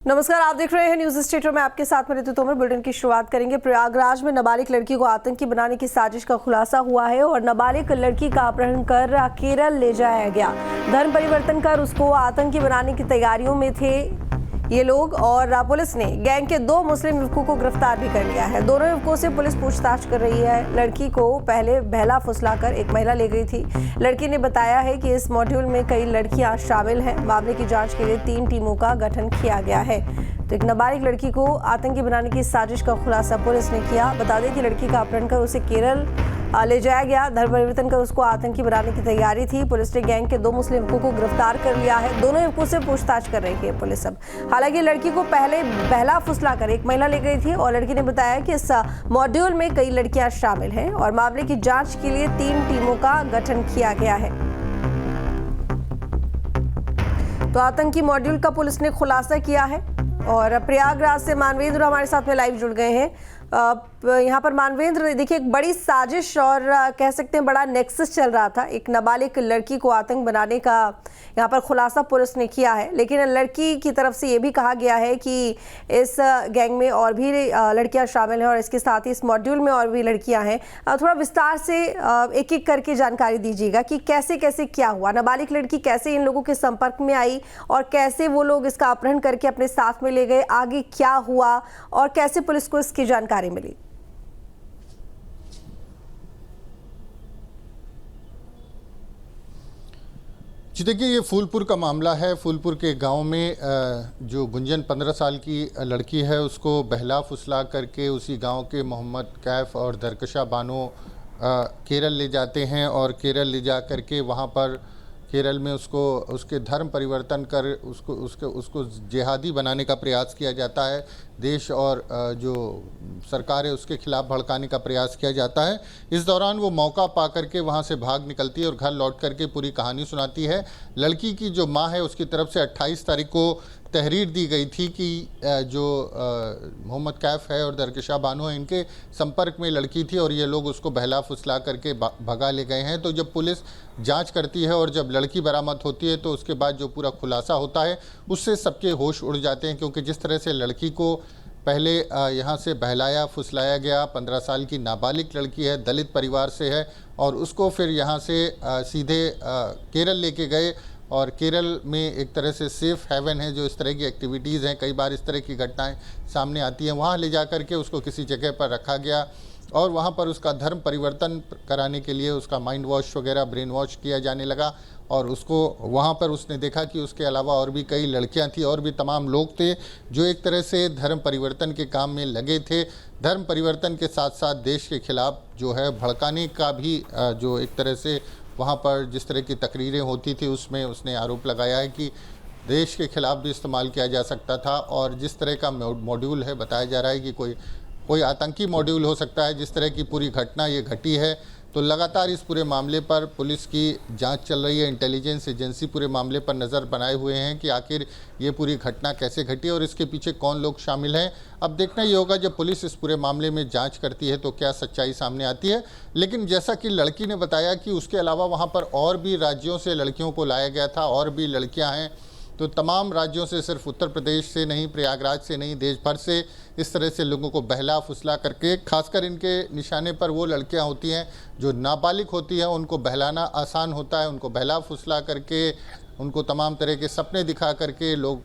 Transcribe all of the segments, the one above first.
नमस्कार, आप देख रहे हैं न्यूज स्टेटर में आपके साथ में ऋतु तोमर। बुलेटिन की शुरुआत करेंगे। प्रयागराज में नाबालिग लड़की को आतंकी बनाने की साजिश का खुलासा हुआ है और नाबालिग लड़की का अपहरण कर केरल ले जाया गया। धर्म परिवर्तन कर उसको आतंकी बनाने की तैयारियों में थे ये लोग और पुलिस ने गैंग के 2 मुस्लिम युवकों को गिरफ्तार भी कर लिया है। दोनों युवकों से पुलिस पूछताछ कर रही है। लड़की को पहले बहला फुसलाकर एक महिला ले गई थी। लड़की ने बताया है कि इस मॉड्यूल में कई लड़कियां शामिल हैं। मामले की जांच के लिए 3 टीमों का गठन किया गया है। तो एक नाबालिग लड़की को आतंकी बनाने की साजिश का खुलासा पुलिस ने किया। बता दें कि लड़की का अपहरण कर उसे केरल ले जाया गया। धर्म परिवर्तन कर उसको आतंकी बनाने की तैयारी थी। पुलिस ने गैंग के 2 मुस्लिम युवकों को गिरफ्तार कर लिया है। दोनों युवकों से पूछताछ कर रही है पुलिस अब। हालांकि लड़की को पहले बहला फुसलाकर एक महिला ले गई थी और लड़की ने बताया कि इस मॉड्यूल में कई लड़कियां शामिल हैं और मामले की जांच के लिए 3 टीमों का गठन किया गया है। तो आतंकी मॉड्यूल का पुलिस ने खुलासा किया है। और प्रयागराज से मानवेंद्र हमारे साथ में लाइव जुड़ गए हैं। यहाँ पर मानवेंद्र, देखिए एक बड़ी साजिश और कह सकते हैं बड़ा नेक्सस चल रहा था। एक नाबालिग लड़की को आतंक बनाने का यहाँ पर खुलासा पुलिस ने किया है, लेकिन लड़की की तरफ से ये भी कहा गया है कि इस गैंग में और भी लड़कियाँ शामिल हैं और इसके साथ ही इस मॉड्यूल में और भी लड़कियाँ हैं। थोड़ा विस्तार से एक एक करके जानकारी दीजिएगा कि कैसे कैसे क्या हुआ, नाबालिग लड़की कैसे इन लोगों के संपर्क में आई और कैसे वो लोग इसका अपहरण करके अपने साथ में ले गए, आगे क्या हुआ और कैसे पुलिस को इसकी जानकारी मिली। जी देखिए, ये फूलपुर का मामला है। फूलपुर के गांव में जो गुंजन 15 साल की लड़की है उसको बहला फुसला करके उसी गांव के मोहम्मद कैफ और दरकशा बानो केरल ले जाते हैं और केरल ले जा करके वहां पर केरल में उसको उसके धर्म परिवर्तन कर उसको जिहादी बनाने का प्रयास किया जाता है। देश और जो सरकार है उसके खिलाफ भड़काने का प्रयास किया जाता है। इस दौरान वो मौका पा करके वहाँ से भाग निकलती है और घर लौट करके पूरी कहानी सुनाती है। लड़की की जो माँ है उसकी तरफ से 28 तारीख को तहरीर दी गई थी कि जो मोहम्मद कैफ है और दरकशा बानो है इनके संपर्क में लड़की थी और ये लोग उसको बहला फुसला करके भगा ले गए हैं। तो जब पुलिस जांच करती है और जब लड़की बरामद होती है तो उसके बाद जो पूरा खुलासा होता है उससे सबके होश उड़ जाते हैं, क्योंकि जिस तरह से लड़की को पहले यहाँ से बहलाया फुसलाया गया। 15 साल की नाबालिग लड़की है, दलित परिवार से है और उसको फिर यहाँ से सीधे केरल लेके गए और केरल में एक तरह से सेफ हेवन है। जो इस तरह की एक्टिविटीज़ हैं, कई बार इस तरह की घटनाएं सामने आती हैं, वहाँ ले जा कर के उसको किसी जगह पर रखा गया और वहाँ पर उसका धर्म परिवर्तन कराने के लिए उसका माइंड वॉश वगैरह ब्रेन वॉश किया जाने लगा और उसको वहाँ पर उसने देखा कि उसके अलावा और भी कई लड़कियाँ थी और भी तमाम लोग थे जो एक तरह से धर्म परिवर्तन के काम में लगे थे। धर्म परिवर्तन के साथ साथ देश के खिलाफ जो है भड़काने का भी जो एक तरह से वहाँ पर जिस तरह की तकरीरें होती थी उसमें उसने आरोप लगाया है कि देश के खिलाफ भी इस्तेमाल किया जा सकता था। और जिस तरह का मॉड्यूल है, बताया जा रहा है कि कोई आतंकी मॉड्यूल हो सकता है। जिस तरह की पूरी घटना ये घटी है तो लगातार इस पूरे मामले पर पुलिस की जांच चल रही है। इंटेलिजेंस एजेंसी पूरे मामले पर नज़र बनाए हुए हैं कि आखिर ये पूरी घटना कैसे घटी और इसके पीछे कौन लोग शामिल हैं। अब देखना ये होगा जब पुलिस इस पूरे मामले में जांच करती है तो क्या सच्चाई सामने आती है। लेकिन जैसा कि लड़की ने बताया कि उसके अलावा वहाँ पर और भी राज्यों से लड़कियों को लाया गया था और भी लड़कियाँ हैं, तो तमाम राज्यों से, सिर्फ उत्तर प्रदेश से नहीं, प्रयागराज से नहीं, देश भर से इस तरह से लोगों को बहला फुसला करके, खासकर इनके निशाने पर वो लड़कियां होती हैं जो नाबालिग होती हैं। उनको बहलाना आसान होता है, उनको बहला फुसला करके उनको तमाम तरह के सपने दिखा करके लोग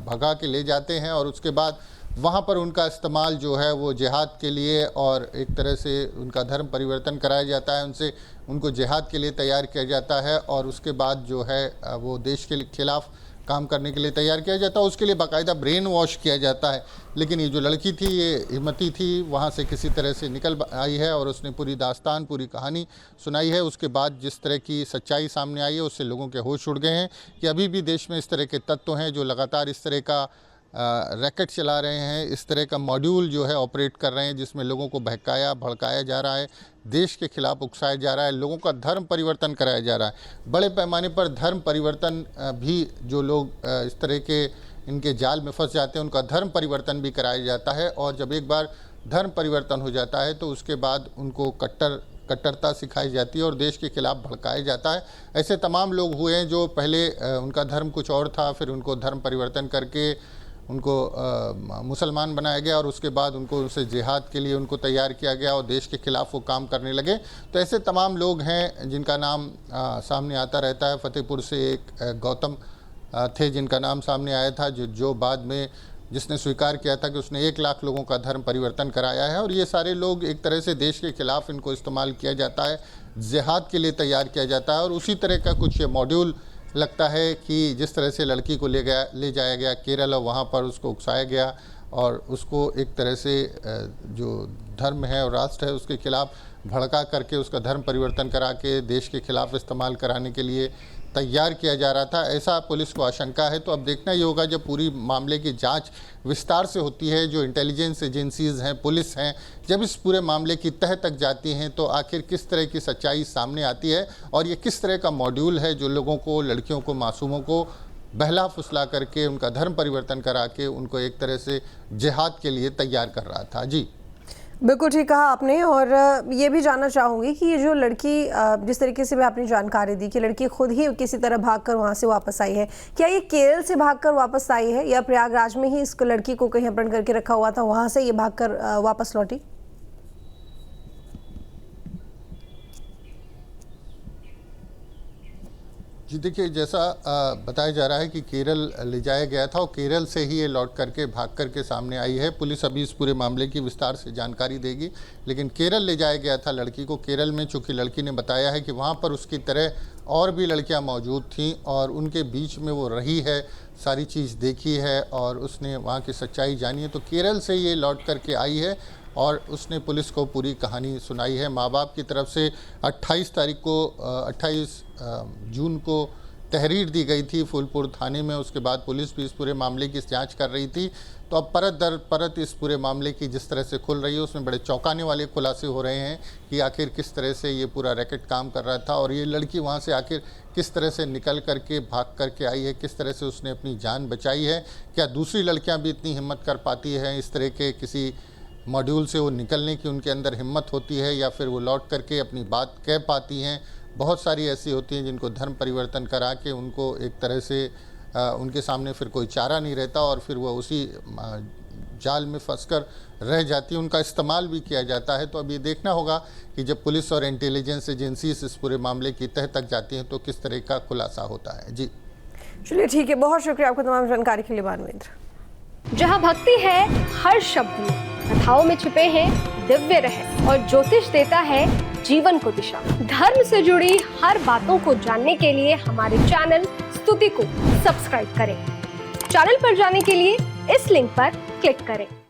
भगा के ले जाते हैं और उसके बाद वहाँ पर उनका इस्तेमाल जो है वो जिहाद के लिए और एक तरह से उनका धर्म परिवर्तन कराया जाता है, उनको जिहाद के लिए तैयार किया जाता है और उसके बाद जो है वो देश के खिलाफ काम करने के लिए तैयार किया जाता है। उसके लिए बाकायदा ब्रेन वॉश किया जाता है। लेकिन ये जो लड़की थी ये हिम्मती थी, वहाँ से किसी तरह से निकल आई है और उसने पूरी दास्तान, पूरी कहानी सुनाई है। उसके बाद जिस तरह की सच्चाई सामने आई है उससे लोगों के होश उड़ गए हैं कि अभी भी देश में इस तरह के तत्व हैं जो लगातार इस तरह का रैकेट चला रहे हैं, इस तरह का मॉड्यूल जो है ऑपरेट कर रहे हैं जिसमें लोगों को बहकाया भड़काया जा रहा है, देश के खिलाफ उकसाया जा रहा है, लोगों का धर्म परिवर्तन कराया जा रहा है। बड़े पैमाने पर धर्म परिवर्तन भी जो लोग इस तरह के इनके जाल में फंस जाते हैं उनका धर्म परिवर्तन भी कराया जाता है और जब एक बार धर्म परिवर्तन हो जाता है तो उसके बाद उनको कट्टरता सिखाई जाती है और देश के खिलाफ भड़काया जाता है। ऐसे तमाम लोग हुए हैं जो पहले उनका धर्म कुछ और था, फिर उनको धर्म परिवर्तन करके उनको मुसलमान बनाया गया और उसके बाद उनको उनसे जिहाद के लिए उनको तैयार किया गया और देश के खिलाफ वो काम करने लगे। तो ऐसे तमाम लोग हैं जिनका नाम सामने आता रहता है। फतेहपुर से एक गौतम थे जिनका नाम सामने आया था, जो बाद में जिसने स्वीकार किया था कि उसने 1 लाख लोगों का धर्म परिवर्तन कराया है। और ये सारे लोग एक तरह से देश के खिलाफ इनको इस्तेमाल किया जाता है, जिहाद के लिए तैयार किया जाता है। और उसी तरह का कुछ ये मॉड्यूल लगता है कि जिस तरह से लड़की को ले जाया गया केरल और वहाँ पर उसको उकसाया गया और उसको एक तरह से जो धर्म है और राष्ट्र है उसके खिलाफ भड़का करके उसका धर्म परिवर्तन करा के देश के खिलाफ इस्तेमाल कराने के लिए तैयार किया जा रहा था, ऐसा पुलिस को आशंका है। तो अब देखना ये होगा जब पूरी मामले की जांच विस्तार से होती है, जो इंटेलिजेंस एजेंसीज़ हैं, पुलिस हैं, जब इस पूरे मामले की तह तक जाती हैं तो आखिर किस तरह की सच्चाई सामने आती है और ये किस तरह का मॉड्यूल है जो लोगों को, लड़कियों को, मासूमों को बहला फुसला करके उनका धर्म परिवर्तन करा के उनको एक तरह से जिहाद के लिए तैयार कर रहा था। जी बिल्कुल ठीक कहा आपने। और ये भी जानना चाहूँगी कि ये जो लड़की, जिस तरीके से भी आपने जानकारी दी कि लड़की खुद ही किसी तरह भागकर वहाँ से वापस आई है, क्या ये केरल से भागकर वापस आई है या प्रयागराज में ही इस लड़की को कहीं अपहरण करके रखा हुआ था, वहाँ से ये भागकर वापस लौटी? जी देखिए, जैसा बताया जा रहा है कि केरल ले जाया गया था और केरल से ही ये लौट करके भाग करके सामने आई है। पुलिस अभी इस पूरे मामले की विस्तार से जानकारी देगी, लेकिन केरल ले जाया गया था लड़की को। केरल में चूँकि लड़की ने बताया है कि वहाँ पर उसकी तरह और भी लड़कियाँ मौजूद थीं और उनके बीच में वो रही है, सारी चीज़ देखी है और उसने वहाँ की सच्चाई जानी है। तो केरल से ये लौट करके आई है और उसने पुलिस को पूरी कहानी सुनाई है। माँ बाप की तरफ से 28 जून को तहरीर दी गई थी फूलपुर थाने में। उसके बाद पुलिस भी इस पूरे मामले की जांच कर रही थी। तो अब परत दर परत इस पूरे मामले की जिस तरह से खुल रही है उसमें बड़े चौंकाने वाले खुलासे हो रहे हैं कि आखिर किस तरह से ये पूरा रैकेट काम कर रहा था और ये लड़की वहाँ से आखिर किस तरह से निकल करके भाग करके आई है, किस तरह से उसने अपनी जान बचाई है। क्या दूसरी लड़कियाँ भी इतनी हिम्मत कर पाती हैं, इस तरह के किसी मॉड्यूल से वो निकलने की उनके अंदर हिम्मत होती है या फिर वो लौट करके अपनी बात कह पाती हैं। बहुत सारी ऐसी होती हैं जिनको धर्म परिवर्तन करा के उनको एक तरह से उनके सामने फिर कोई चारा नहीं रहता और फिर वो उसी जाल में फंसकर रह जाती है, उनका इस्तेमाल भी किया जाता है। तो अब ये देखना होगा कि जब पुलिस और इंटेलिजेंस एजेंसीज इस पूरे मामले की तह तक जाती हैं तो किस तरह का खुलासा होता है। जी चलिए ठीक है, बहुत शुक्रिया आपको तमाम जानकारी के लिए मानवेंद्र। जहाँ भक्ति है हर शब्द में, कथाओं में छिपे हैं दिव्य रहस्य और ज्योतिष देता है जीवन को दिशा। धर्म से जुड़ी हर बातों को जानने के लिए हमारे चैनल स्तुति को सब्सक्राइब करें। चैनल पर जाने के लिए इस लिंक पर क्लिक करें।